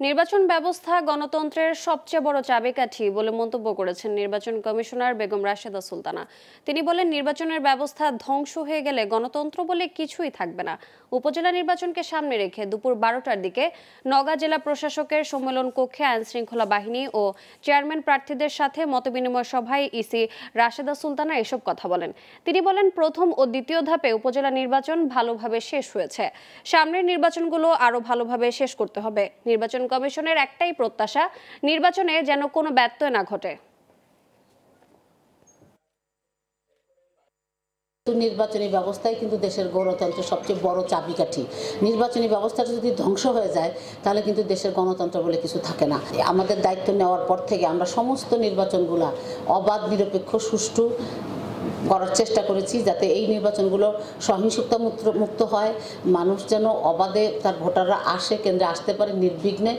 নির্বাচন ব্যবস্থা গণতন্ত্রের সবচেয়ে বড় চাবিকাঠি বলে মন্তব্য করেছেন নির্বাচন কমিশনার বেগম রাশেদা সুলতানা। তিনি বলেন, নির্বাচনের ব্যবস্থা ধ্বংস হয়ে গেলে গণতন্ত্র বলে কিছুই থাকবে না। উপজেলা নির্বাচনকে সামনে রেখে দুপুর 12টার দিকে নওগাঁ জেলা প্রশাসকের সম্মেলন কক্ষে আইনশৃঙ্খলা বাহিনী ও চেয়ারম্যান প্রার্থীদের সাথে মতবিনিময় সভায় ইসি রাশেদা সুলতানা এসব কথা বলেন। তিনি বলেন, প্রথম ও দ্বিতীয় ধাপে উপজেলা নির্বাচন ভালোভাবে শেষ হয়েছে। সামনের নির্বাচনগুলো আরো ভালোভাবে শেষ করতে হবে। নির্বাচন কমিশনের একটাই প্রত্যাশা, নির্বাচনে যেন কোনো ব্যত্যয় না ঘটে। নির্বাচনী ব্যবস্থাই কিন্তু দেশের গণতন্ত্রের সবচেয়ে বড় চাবিকাঠি। নির্বাচনী ব্যবস্থাটা যদি ধ্বংস হয়ে যায় তাহলে কিন্তু দেশের গণতন্ত্র বলে কিছু থাকে না। আমাদের দায়িত্ব নেওয়ার পর থেকে আমরা সমস্ত নির্বাচনগুলো অবাধ, নিরপেক্ষ, সুষ্ঠু করার চেষ্টা করেছি, যাতে এই নির্বাচনগুলো সহিংসতা মুক্ত হয়, মানুষ যেন অবাধে তার ভোটাররা কেন্দ্রে আসতে পারে নির্বিঘ্নে।